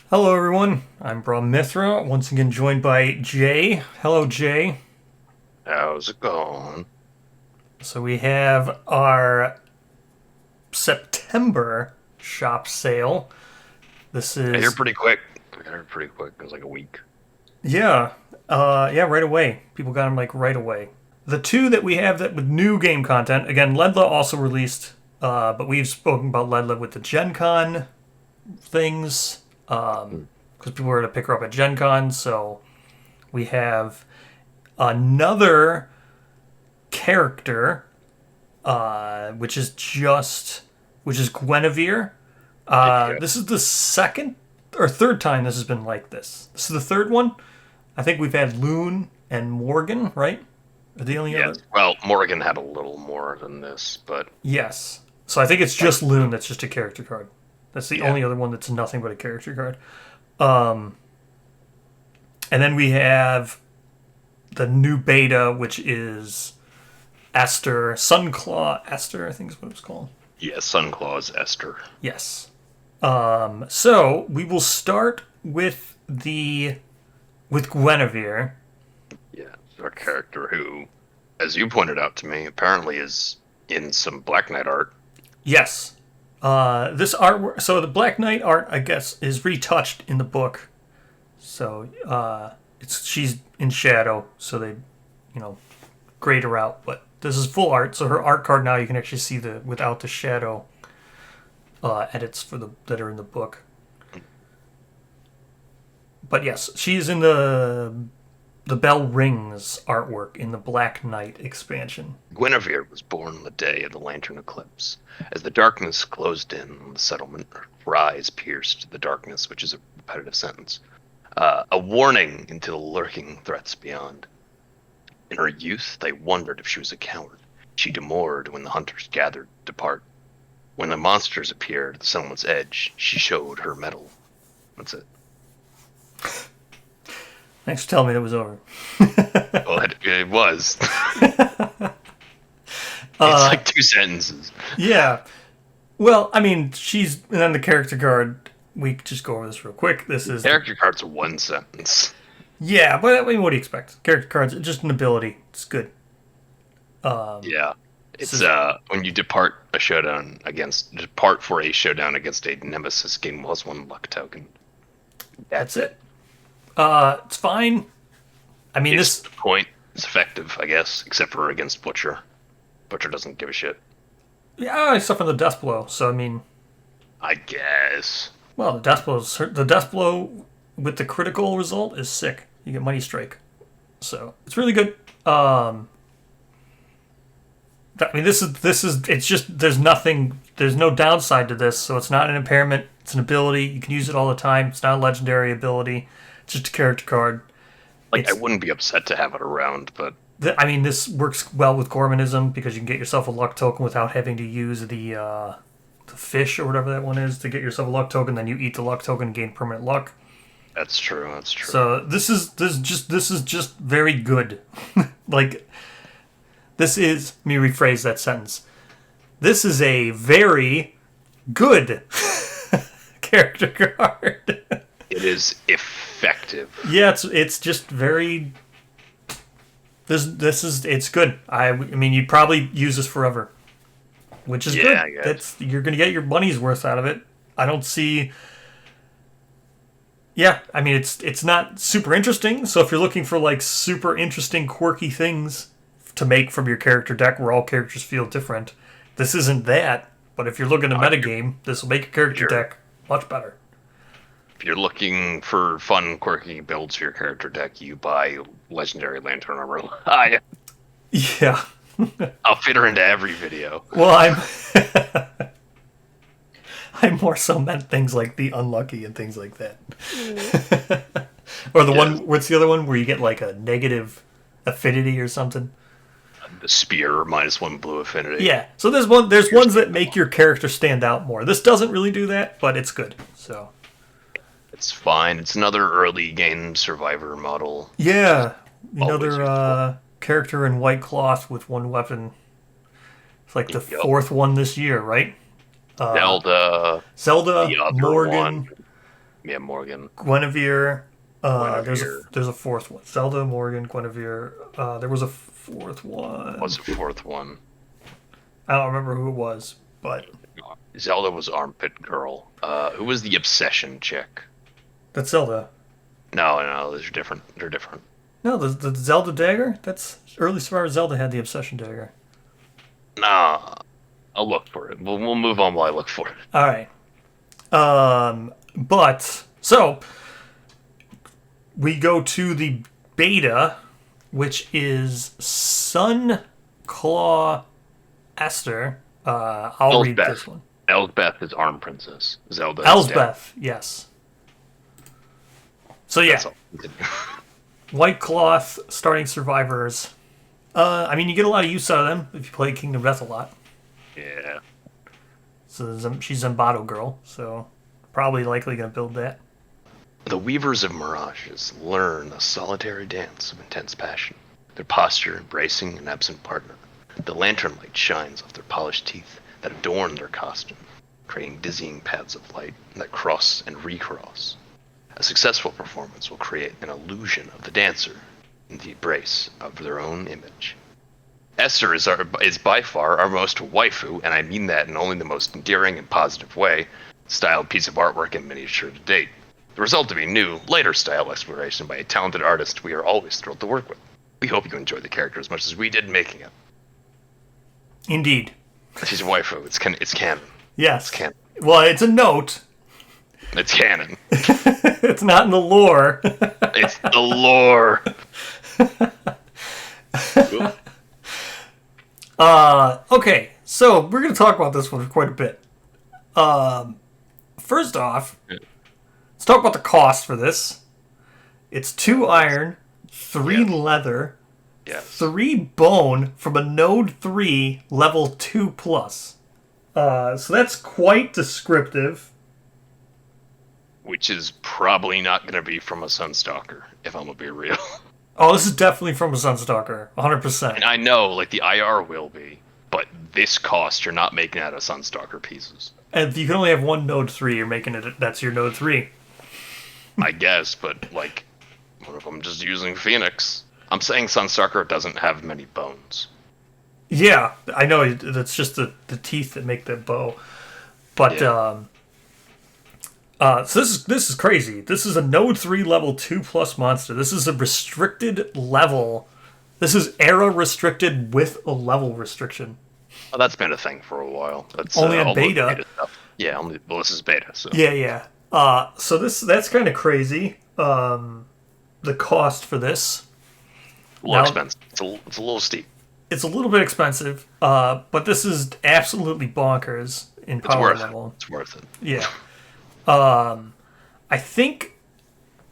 Hello, everyone. I'm Brahmithra, once again joined by Jay. Hello, Jay. How's it going? So we have our September shop sale. This I got here is pretty quick. I got here pretty quick. It was like a week. yeah, yeah, right away. People got them like right away. The two that we have that with new game content. Again, Ledla also released, but we've spoken about Ledla with the Gen Con things Hmm. because people were to pick her up at Gen Con. So we have another character, which is Guinevere. Yeah. This is the second or third time this has been like this. This is the third one. I think we've had Loon and Morgan, right? Are the only Yes. other? Well, Morgan had a little more than this, but Yes. So I think it's like, just Loon that's just a character card. That's the yeah. only other one that's nothing but a character card. Um, and then we have the new beta, which is Esther, Sunclaw Esther, I think is what it's called. Yeah, Sunclaw's Esther. Yes. So we will start with the with Guinevere. Yeah, our character who, as you pointed out to me, apparently is in some Black Knight art. Yes. This artwork. So the Black Knight art, I guess, is retouched in the book. So it's she's in shadow, so they, you know, grade her out. But this is full art, so her art card now you can actually see the without the shadow edits for the that are in the book. But yes, she's in the Bell Rings artwork in the Black Knight expansion. Guinevere was born the day of the lantern eclipse. As the darkness closed in on the settlement, her eyes pierced the darkness, which is a repetitive sentence. A warning into the lurking threats beyond. In her youth, they wondered if she was a coward. She demurred when the hunters gathered to depart. When the monsters appeared at the settlement's edge, she showed her mettle. That's it. Thanks for telling me it was over. Well, it was. It's Uh, like two sentences. yeah. Well, I mean, she's and then the character card. We just go over this real quick. This is the Character cards are one sentence. yeah, but I mean, what do you expect? Character cards, just an ability. It's good. Yeah. This It's is when you depart for a showdown against a nemesis, gain +1 luck token. that's That's it. it. It's fine. I mean, It's this the point. It's effective, I guess, except for against Butcher. Butcher doesn't give a shit. yeah, except for the death blow. So I mean, I guess. well, the death blow with the critical result is sick. You get Money Strike, so it's really good. I mean, this is it's just there's no downside to this, so it's not an impairment. It's an ability. You can use it all the time. It's not a legendary ability. It's just a character card. Like, I It's wouldn't be upset to have it around, but I mean, this works well with Gormanism because you can get yourself a luck token without having to use the fish or whatever that one is to get yourself a luck token. Then you eat the luck token and gain permanent luck. that's true. That's true. So this is just very good. Like this is let me rephrase that sentence. This is a very good character card. It is effective. Yeah, it's just very. This is it's good. I mean you'd probably use this forever, which is Yeah, good. I guess. That's you're gonna get your money's worth out of it. I don't see. Yeah, I mean it's not super interesting. So if you're looking for like super interesting, quirky things to make from your character deck, where all characters feel different, this isn't that. But if you're looking to Uh, metagame, this will make your character you're, deck much better. if you're looking for fun, quirky builds for your character deck, you buy Legendary Lantern Armor. Yeah. I'll fit her into every video. Well, I more so meant things like the unlucky and things like that. Or the Yeah, one, what's the other one where you get like a negative affinity or something? the spear -1 blue affinity. Yeah. So there's ones that make your character stand out more. This doesn't really do that, but it's good. So It's fine. It's another early game survivor model. yeah, Always another useful. character in white cloth with one weapon. It's like the Yep. fourth one this year, right? Zelda, Zelda, the other one, Morgan. Yeah, Morgan. Guinevere. Guinevere. There's a fourth one. Zelda, Morgan, Guinevere. There was a fourth one. Was a fourth one. I don't remember who it was, but Zelda was Armpit Girl. Who was the Obsession chick? that's Zelda. No, those are different. They're different. No, the Zelda dagger. That's early Survivor. Zelda had the Obsession dagger. Nah, I'll look for it. We'll move on while I look for it. All right. But so we go to the beta, which is Sun Claw Esther. I'll read this one. Elsbeth is Arm Princess. Zelda. Elsbeth, yes. So yeah, White Cloth starting survivors. I mean, you get a lot of use out of them if you play Kingdom Death a lot. Yeah. So she's Zambado girl, so probably likely gonna build that. The Weavers of Mirages learn a solitary dance of intense passion. Their posture embracing an absent partner. The lantern light shines off their polished teeth that adorn their costume, creating dizzying paths of light that cross and recross. A successful performance will create an illusion of the dancer in the embrace of their own image. Esther is by far our most waifu, and I mean that in only the most endearing and positive way, styled piece of artwork and miniature to date. The result to be new, later style exploration by a talented artist we are always thrilled to work with. We hope you enjoy the character as much as we did making it. Indeed. She's a waifu. It's canon. Yes. It's canon. Well, it's a note. It's canon. It's not in the lore. It's the lore. Okay, so we're going to talk about this one for quite a bit. First off, let's talk about the cost for this. It's 2 iron, 3 leather, Yes. 3 bone from a Node 3 level 2 plus. So that's quite descriptive. Which is probably not going to be from a Sunstalker, if I'm going to be real. Oh, this is definitely from a Sunstalker, 100%. And I know, like, the IR will be, but this cost, you're not making out of Sunstalker pieces. And if you can only have one Node 3, you're making it, that's your Node 3. I guess, but, like, what if I'm just using Phoenix? I'm saying Sunstalker doesn't have many bones. Yeah, I know, that's just the teeth that make the bow. But, Yeah. So this is crazy. This is a Node 3 level 2 plus monster. This is a restricted level. This is era restricted with a level restriction. Oh, that's been a thing for a while. That's Only on all the beta. stuff. Yeah, well, this is beta, so. Yeah. So that's kind of crazy. The cost for this. A little Now- expensive. It's a little steep. It's a little bit expensive, but this is absolutely bonkers in It's power worth level. it. It's worth it. Yeah. I think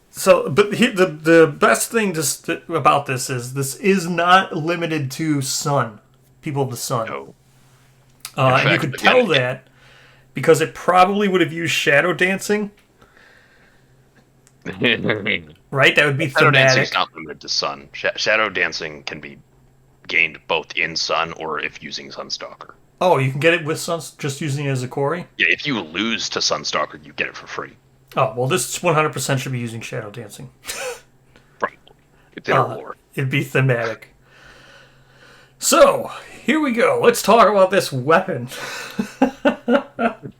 so. But the best thing just about this is not limited to Sun, people of the Sun. No. And you fact, could again, tell that because it probably would have used shadow dancing, right? That would be Shadow dancing thematic. is not limited to Sun. Shadow dancing can be gained both in Sun or if using Sunstalker. Oh, you can get it with Sun, just using it as a Corey? Yeah, if you lose to Sunstalker, you get it for free. Oh, well, this 100% should be using shadow dancing. Probably. It's in our lore. It'd be thematic. So, here we go. Let's talk about this weapon.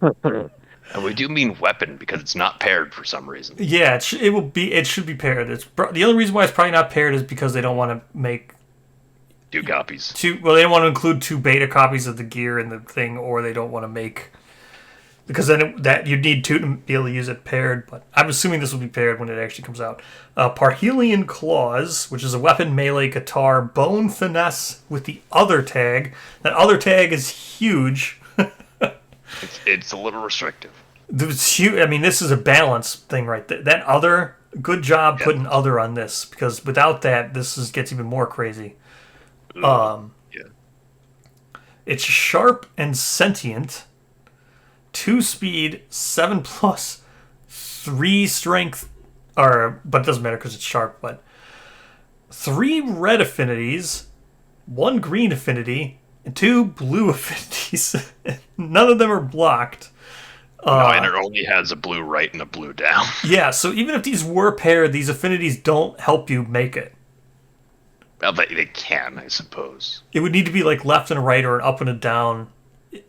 And we do mean weapon because it's not paired for some reason. Yeah, it should be paired. The only reason why it's probably not paired is because they don't want to make Two copies. they don't want to include 2 beta copies of the gear in the thing, or they don't want to make, because then you'd need 2 to be able to use it paired. But I'm assuming this will be paired when it actually comes out. Parhelion Claws, which is a weapon melee guitar, bone finesse with the other tag. That other tag is huge. It's a little restrictive. It's huge. I mean, this is a balance thing right there. That other, good job putting other on this, because without that, gets even more crazy. Yeah. It's sharp and sentient. 2 speed, 7 plus, 3 strength, but it doesn't matter because it's sharp. But 3 red affinities, 1 green affinity, and 2 blue affinities. None of them are blocked. And it only has a blue right and a blue down. Yeah, so even if these were paired, these affinities don't help you make it. Well, they can, I suppose. It would need to be like left and a right or an up and a down.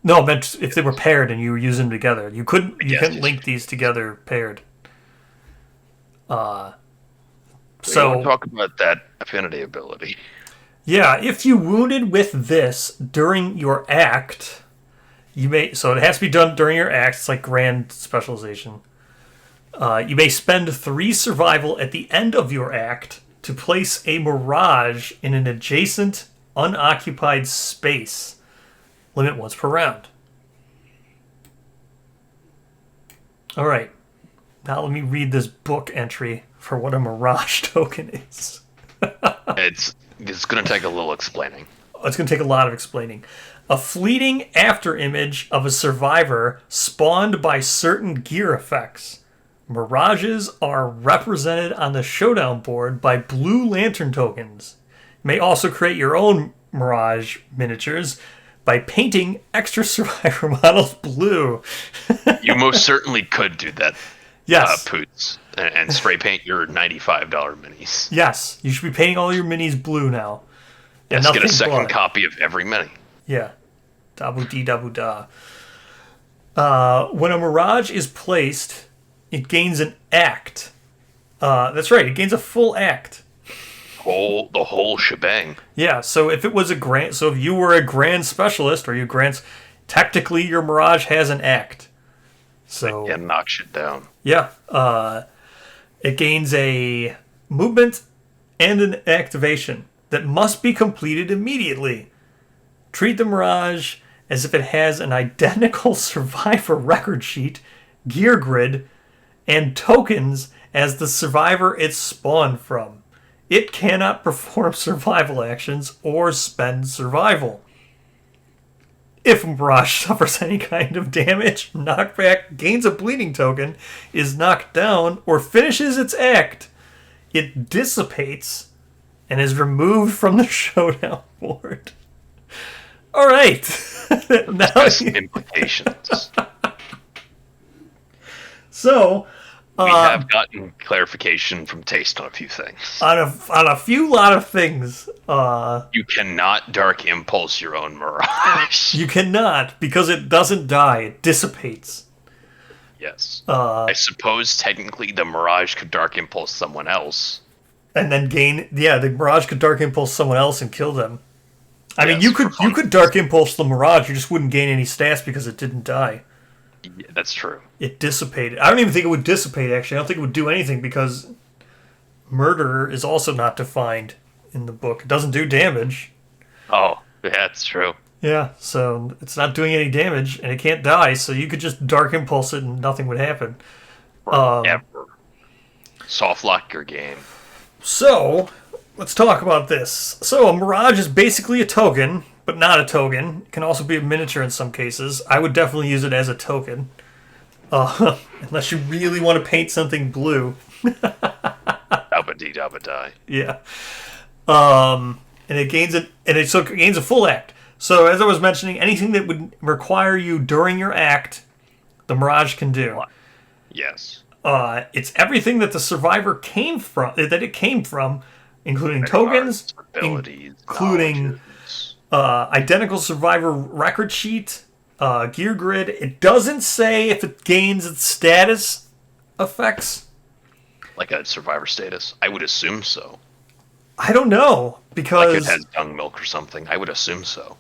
No, I meant if they were paired and you were using them together. You couldn't link these together paired. So So talk about that affinity ability. yeah, if you wounded with this during your act, you may. So it has to be done during your act. It's like grand specialization. You may spend 3 survival at the end of your act to place a mirage in an adjacent unoccupied space. Limit once per round. All right. Now let me read this book entry for what a mirage token is. It's going to take a little explaining. It's going to take a lot of explaining. A fleeting after image of a survivor spawned by certain gear effects. Mirages are represented on the showdown board by blue lantern tokens. You may also create your own mirage miniatures by painting extra survivor models blue. You most certainly could do that, Yes. Poots, and spray paint your $95 minis. Yes. You should be painting all your minis blue now. And Yes, get a nothing second blood. copy of every mini. Yeah. Dabu dee dabu da. When a mirage is placed, it gains an act. That's right, it gains a full act. The whole shebang. Yeah, so if it was so if you were a grand specialist or you grants, technically your mirage has an act. So Yeah, knock shit down. yeah, it gains a movement and an activation that must be completed immediately. Treat the mirage as if it has an identical survivor record sheet, gear grid, and tokens as the survivor it spawned from. It cannot perform survival actions or spend survival. If a mirage suffers any kind of damage, knockback, gains a bleeding token, is knocked down, or finishes its act, it dissipates and is removed from the showdown board. All right. Now, Some implications. so We have gotten clarification from Taste on a few things. on a few lot of things, You cannot dark impulse your own mirage. you cannot because it doesn't die; it dissipates. Yes. I suppose technically the mirage could dark impulse someone else. And then gain, yeah, the mirage could dark impulse someone else and kill them. I mean, Yes, you could dark impulse the mirage, you just wouldn't gain any stats because it didn't die. Yeah, that's true. It dissipated. I don't even think it would dissipate. Actually, I don't think it would do anything because murder is also not defined in the book. It doesn't do damage. Oh, yeah, that's true. Yeah, so it's not doing any damage, and it can't die. So you could just dark impulse it, and nothing would happen. Forever. Soft lock your game. So, let's talk about this. So, a mirage is basically a token, but not a token. It can also be a miniature in some cases. I would definitely use it as a token. Unless you really want to paint something blue. Dabba die. Yeah. And it gains it gains a full act. So, as I was mentioning, anything that would require you during your act, the mirage can do. Yes. It's everything that the survivor came from, including tokens, Abilities, including knowledges. Identical survivor record sheet, gear grid. It doesn't say if it gains its status effects. Like a survivor status. I would assume so. I don't know Like because it has dung milk or something. I would assume so.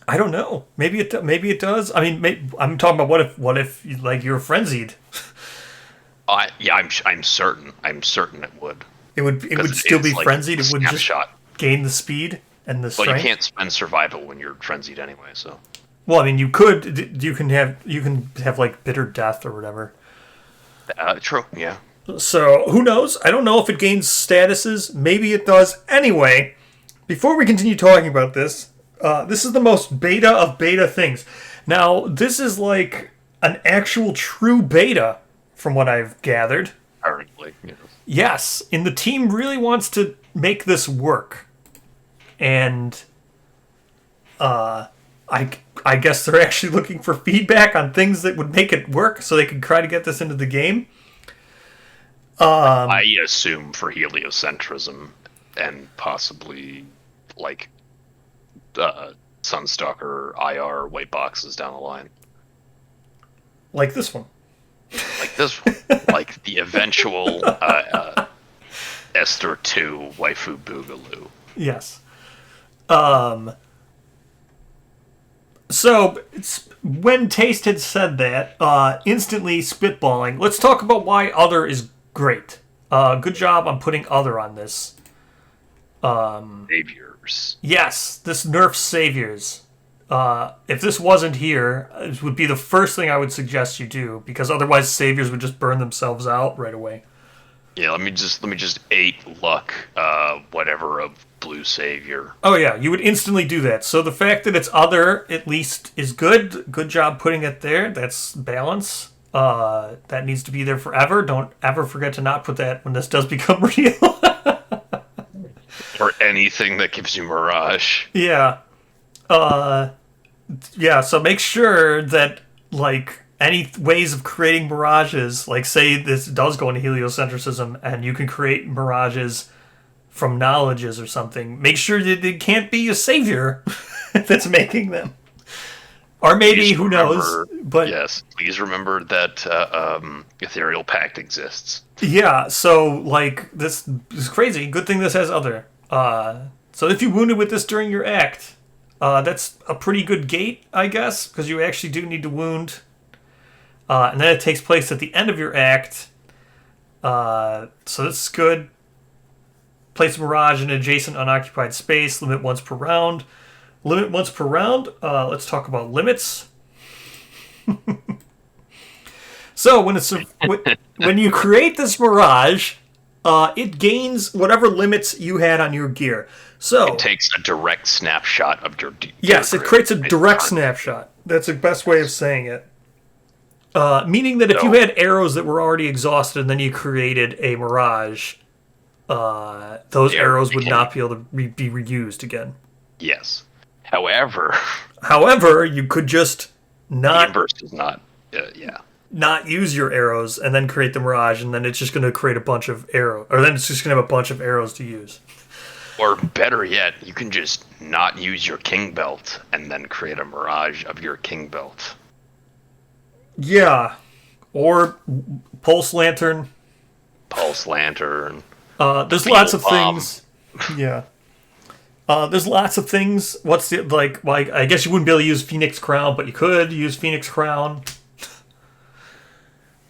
I don't know. Maybe it does. I mean, I'm talking about what if like you're frenzied. Yeah, I'm certain. I'm certain it would. It would still be like frenzied. It wouldn't just snapshot. gain the speed and the Well, strength. you can't spend survival when you're frenzied anyway. So Well, I mean, you could. You can have like bitter death or whatever. true. Yeah. So who knows? I don't know if it gains statuses. Maybe it does. Anyway, before we continue talking about this, this is the most beta of beta things. Now, this is like an actual true beta, from what I've gathered. Apparently. Yes. Yes, and the team really wants to make this work, and I I guess they're actually looking for feedback on things that would make it work so they can try to get this into the game. I assume for heliocentrism and possibly like Sunstalker IR white boxes down the line. Like this one. Like this one. Like the eventual Esther 2 waifu boogaloo. Yes. So, when Taste had said that, instantly spitballing, let's talk about why Other is great. Good job on putting Other on this. Saviors. Yes, this nerfs Saviors. If this wasn't here, it would be the first thing I would suggest you do, because otherwise Saviors would just burn themselves out right away. Yeah, let me just 8 luck, whatever of blue savior. Oh yeah, you would instantly do that. So the fact that it's Other at least is good. Good job putting it there. That's balance. That needs to be there forever. Don't ever forget to not put that when this does become real. Or anything that gives you Mirage. Yeah. Yeah, so make sure that, like, any ways of creating mirages, like, say this does go into heliocentrism, and you can create mirages from knowledges or something, make sure that it can't be a savior that's making them. Or maybe, please who knows? But yes, please remember that Ethereal Pact exists. Yeah, so, like, this is crazy. Good thing this has Other. So if you wounded with this during your act, that's a pretty good gate, I guess, because you actually do need to wound. And then it takes place at the end of your act. So this is good. Place Mirage in an adjacent unoccupied space. Limit once per round. Limit once per round. Let's talk about limits. So when you create this Mirage, it gains whatever limits you had on your gear. So it takes a direct snapshot of your yes, it creates a direct snapshot. That's the best way of saying it. Meaning that if you had arrows that were already exhausted and then you created a Mirage, those arrows would not be able to be reused again. Yes. However, you could just not... The inverse is not, not use your arrows and then create the Mirage, and then it's just going to create a bunch of arrows. Or then it's just going to have a bunch of arrows to use. Or better yet, you can just not use your King Belt and then create a Mirage of your King Belt. Yeah. Or Pulse Lantern. Pulse Lantern. There's lots of things. Yeah. There's lots of things. What's the, like, I guess you wouldn't be able to use Phoenix Crown, but you could use Phoenix Crown.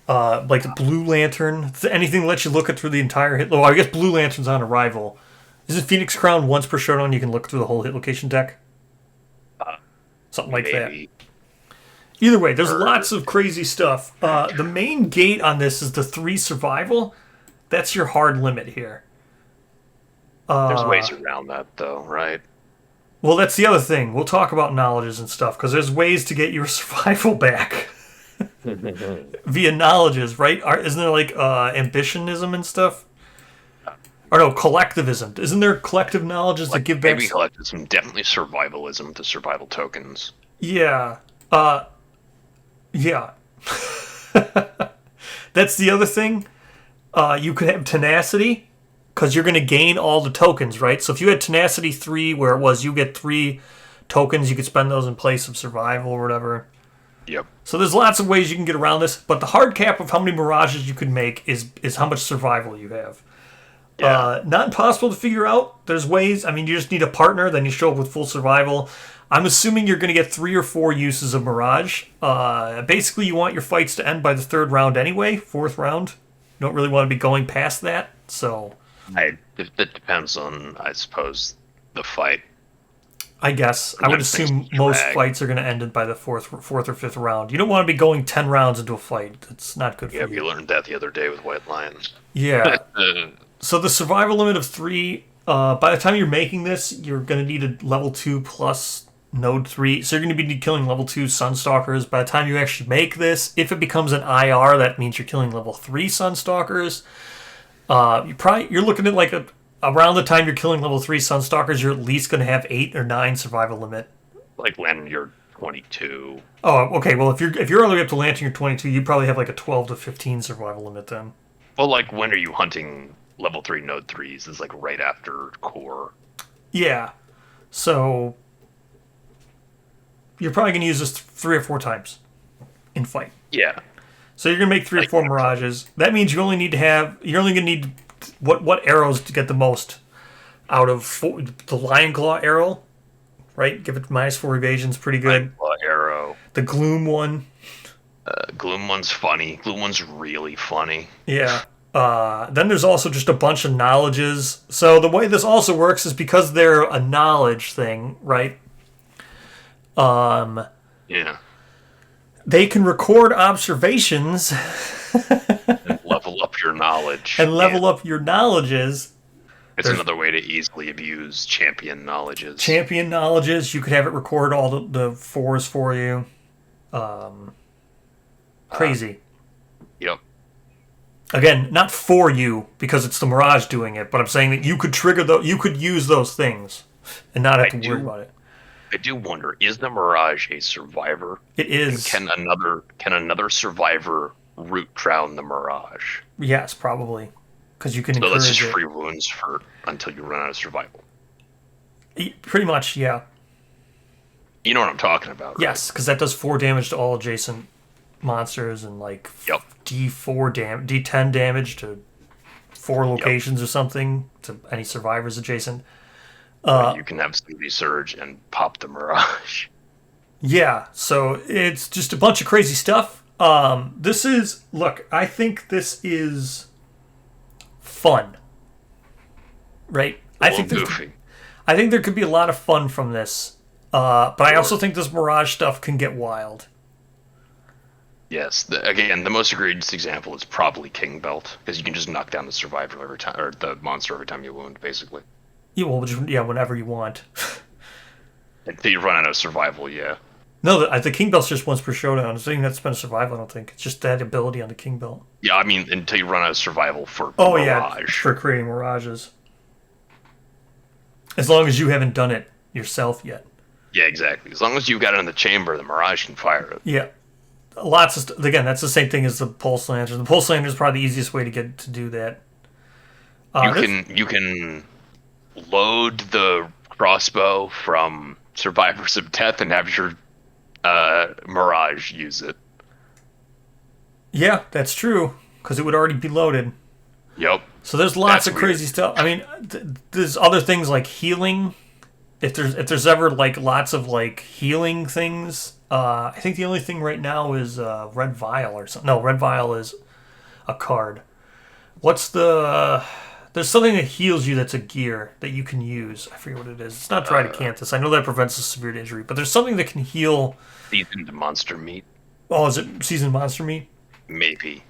Like the Blue Lantern. Anything that lets you look it through the entire hit. Oh, I guess Blue Lantern's on Arrival. Is it Phoenix Crown once per showdown you can look through the whole hit location deck? Something like maybe. That. Either way, there's lots of crazy stuff. The main gate on this is the 3 survival. That's your hard limit here. There's ways around that, though, right? Well, that's the other thing. We'll talk about knowledges and stuff, because there's ways to get your survival back. Via knowledges, right? Isn't there, like, ambitionism and stuff? Or no, collectivism. Isn't there collective knowledges that give back... Maybe collectivism, definitely survivalism, the survival tokens. Yeah. Yeah. That's the other thing. You could have tenacity, because you're going to gain all the tokens, right? So if you had tenacity 3, where it was you get 3 tokens, you could spend those in place of survival or whatever. Yep. So there's lots of ways you can get around this, but the hard cap of how many mirages you could make is how much survival you have. Yeah. Not impossible to figure out. There's ways. I mean, you just need a partner, then you show up with full survival. I'm assuming you're going to get 3 or 4 uses of Mirage. Basically, you want your fights to end by the 3rd round anyway, 4th round. You don't really want to be going past that, so... It depends on, I suppose, the fight. I guess. I would assume most fights are going to end by the 4th or 5th round. You don't want to be going 10 rounds into a fight. It's not good for you. Yeah, we learned that the other day with White Lions. Yeah. So the survival limit of 3, by the time you're making this, you're going to need a level 2 plus node 3. So you're going to be killing level 2 Sunstalkers. By the time you actually make this, if it becomes an IR, that means you're killing level 3 Sunstalkers. You're looking at like around the time you're killing level 3 Sunstalkers, you're at least going to have 8 or 9 survival limit. Like when you're 22. Oh, okay. Well, if you're all the way up to Lantern Year 22, you probably have like a 12 to 15 survival limit then. Well, like, when are you hunting level 3 node 3s? Is like right after core. Yeah. So you're probably gonna use this 3 or 4 times in fight. Yeah. So you're gonna make 3 or 4 mirages. That means you're only gonna need what arrows to get the most out of the Lion Claw arrow, right? Give it -4 evasion's pretty good. Claw arrow. The Gloom one. Gloom one's funny. Gloom one's really funny. Yeah. Then there's also just a bunch of knowledges. So the way this also works is because they're a knowledge thing, right? Yeah. They can record observations And level up your knowledge. and level up your knowledges. It's another way to easily abuse champion knowledges. Champion knowledges, you could have it record all the 4s for you. Crazy. Yep. Again, not for you because it's the Mirage doing it, but I'm saying that you could you could use those things and not have to worry about it. I do wonder, is the Mirage a survivor? It is. Can another survivor root drown the Mirage? Yes, probably. Because you can So encourage that's just it. free wounds until you run out of survival. Pretty much, yeah. You know what I'm talking about, right? Yes, because that does 4 damage to all adjacent monsters and like D10 damage to 4 locations or something to any survivors adjacent. You can have somebody surge and pop the Mirage. Yeah, so it's just a bunch of crazy stuff. I think this is fun. Right? I think there could be a lot of fun from this. But I also think this Mirage stuff can get wild. Yes, again, the most egregious example is probably King Belt, because you can just knock down the survivor every time, or the monster every time you wound, basically. Yeah, well, whenever you want. Until you run out of survival, yeah. No, the King Belt's just once per showdown. It's not even that spend a survival, I don't think. It's just that ability on the King Belt. Yeah, I mean, until you run out of survival for Mirage. Yeah, for creating Mirages. As long as you haven't done it yourself yet. Yeah, exactly. As long as you've got it in the chamber, the Mirage can fire it. Yeah. Lots of again, that's the same thing as the Pulse Lantern. The Pulse Lantern is probably the easiest way to do that. You can load the crossbow from Survivors of Death and have your Mirage use it. Yeah, that's true, because it would already be loaded. Yep. So there's lots of crazy stuff. I mean, there's other things like healing. If there's ever like lots of like healing things, I think the only thing right now is Red Vial or something. No, Red Vial is a card. There's something that heals you that's a gear that you can use. I forget what it is. It's not Tridecanthus. I know that prevents a severe injury, but there's something that can heal. Seasoned monster meat. Oh, is it seasoned monster meat? Maybe.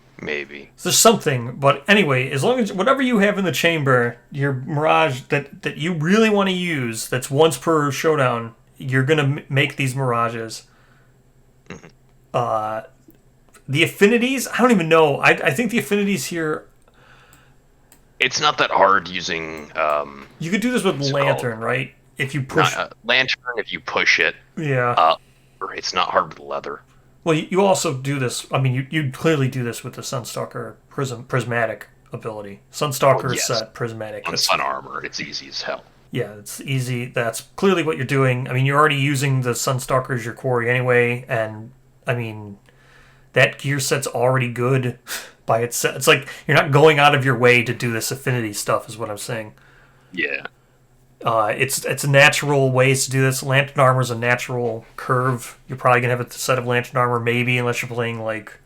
There's something, but anyway, as long as whatever you have in the chamber, your Mirage that you really want to use, that's once per showdown, you're gonna make these Mirages. Mm-hmm. The affinities, I don't even know. I think the affinities here. It's not that hard using. You could do this with Lantern, right? If you push Lantern, if you push it. Yeah. It's not hard with leather. Well, you also do this. I mean, you clearly do this with the Sunstalker prismatic ability. Sunstalker is set prismatic. On Sun Armor, it's easy as hell. Yeah, it's easy. That's clearly what you're doing. I mean, you're already using the Sunstalker as your quarry anyway, and I mean, that gear set's already good by itself. It's like you're not going out of your way to do this affinity stuff, is what I'm saying. Yeah. It's natural ways to do this. Lantern Armor is a natural curve. You're probably gonna have a set of Lantern Armor, maybe, unless you're playing like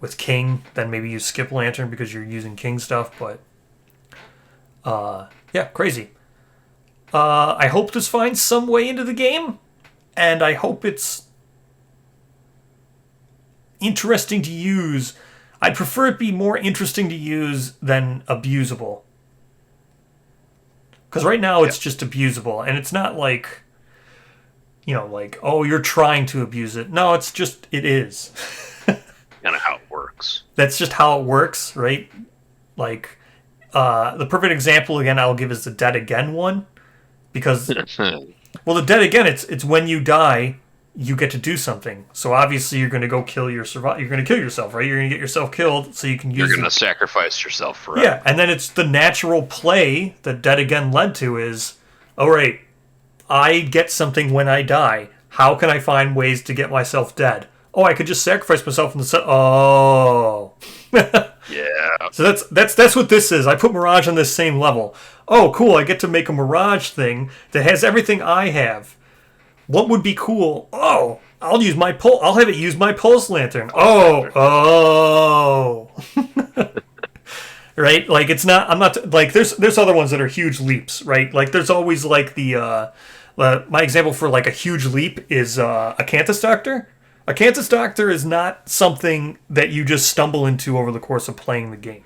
with King. Then maybe you skip Lantern because you're using King stuff. But yeah, crazy. I hope this finds some way into the game, and I hope it's interesting to use. I'd prefer it be more interesting to use than abusable. Because right now it's just abusable, and it's not like, like, oh, you're trying to abuse it. No, it's just, it is. Kind of how it works. That's just how it works, right? Like, the perfect example, again, I'll give is the Dead Again one. Because, well, the Dead Again, it's when you die, you get to do something. So obviously you're going to go kill your You're going to kill yourself, right? You're going to get yourself killed so you can use. You're going to sacrifice yourself forever. Yeah, and then it's the natural play that Dead Again led to is, all right, I get something when I die. How can I find ways to get myself dead? Oh, I could just sacrifice myself in the set. Oh. Yeah. So that's what this is. I put Mirage on this same level. Oh, cool. I get to make a Mirage thing that has everything I have. What would be cool? Oh, I'll have it use my pulse lantern. Oh. Right? Like it's not. I'm not like there's other ones that are huge leaps, right? Like there's always like the my example for like a huge leap is a Cantus Doctor. A Cantus Doctor is not something that you just stumble into over the course of playing the game.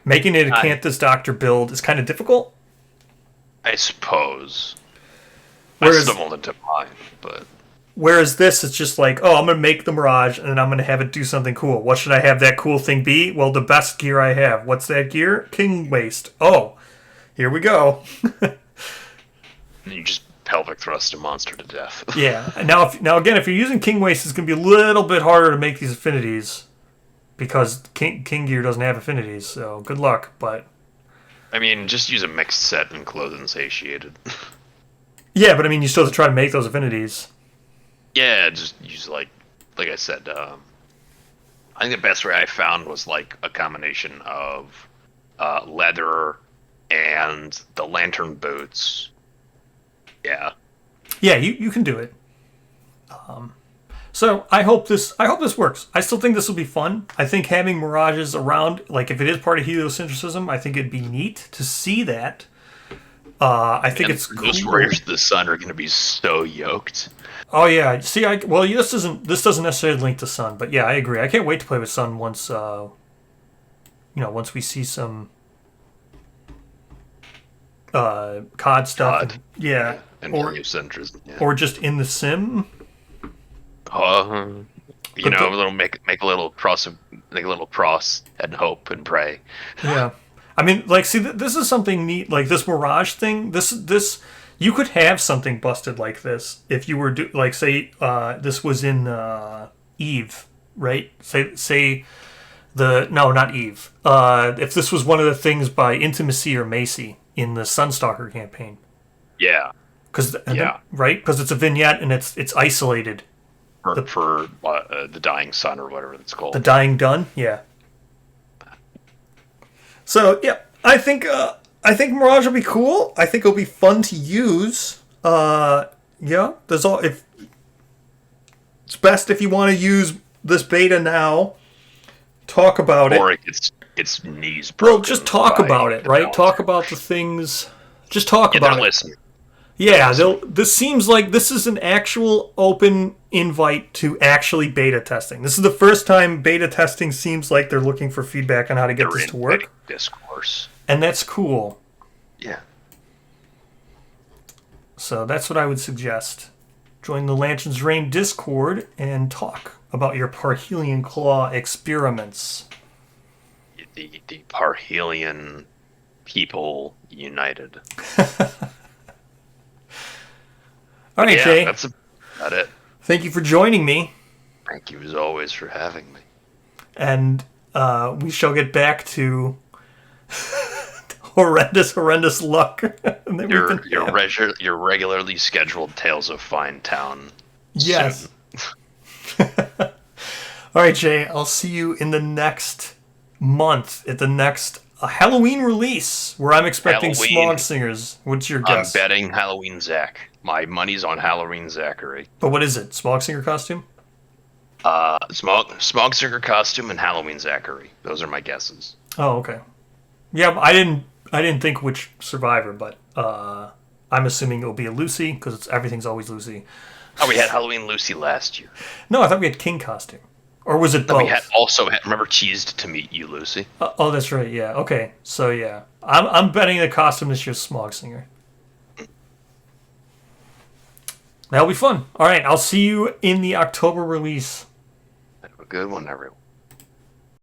Making it a Cantus Doctor build is kind of difficult. I suppose. Whereas, I stumbled into mine, but... Whereas this, it's just like, oh, I'm going to make the Mirage, and then I'm going to have it do something cool. What should I have that cool thing be? Well, the best gear I have. What's that gear? King Waist. Oh, here we go. And you just pelvic thrust a monster to death. Yeah. Now again, if you're using King Waist, it's going to be a little bit harder to make these affinities because King Gear doesn't have affinities, so good luck, but... I mean, just use a mixed set and clothed and satiated. Yeah, but I mean, you still have to try to make those affinities. Yeah, just use like I said. I think the best way I found was like a combination of leather and the lantern boots. Yeah. Yeah, you can do it. So I hope this works. I still think this will be fun. I think having mirages around, like if it is part of heliocentrism, I think it'd be neat to see that. I think it's cool. Those Warriors of the Sun are going to be so yoked. Oh yeah, see, this doesn't necessarily link to Sun, but yeah, I agree. I can't wait to play with Sun once, once we see some COD stuff. COD. Yeah, And heliocentrism. Yeah. Or just in the sim. Make a little cross and hope and pray. Yeah. I mean, like, see, this is something neat. Like this Mirage thing. This you could have something busted like this if you were say this was in Eve, right? Say not Eve. If this was one of the things by Intimacy or Macy in the Sunstalker campaign. Yeah. Right? Because it's a vignette and it's isolated. For the Dying Sun or whatever it's called. The Dying Dun, yeah. So yeah, I think Mirage will be cool. I think it'll be fun to use. It's best if you want to use this beta now. Talk about it. Or it gets knees broken. Well, just talk about it, right? Talk about the things. Just talk about it. Listen. Yeah, this seems like this is an actual open invite to actually beta testing. This is the first time beta testing seems like they're looking for feedback on how to get this to work. Discourse. And that's cool. Yeah. So that's what I would suggest. Join the Lantern's Reign Discord and talk about your Parhelion Claw experiments. The Parhelion people united. All right, Jay. That's about it. Thank you for joining me. Thank you as always for having me. And we shall get back to horrendous luck. Your regularly scheduled Tales of Fine Town. Yes. All right, Jay. I'll see you in the next month at the next Halloween release where I'm expecting Smog Singers. What's your guess? I'm betting Halloween Zach. My money's on Halloween Zachary. But what is it? Smog Singer costume? Smog Singer costume and Halloween Zachary. Those are my guesses. Oh, okay. Yeah, I didn't think which survivor, but I'm assuming it'll be a Lucy because everything's always Lucy. Oh, we had Halloween Lucy last year. No, I thought we had King costume. Or was it both? We had remember Cheesed to Meet You, Lucy? Oh, that's right. Yeah. Okay. So yeah, I'm betting the costume this year's Smog Singer. That'll be fun. All right, I'll see you in the October release. Have a good one, everyone.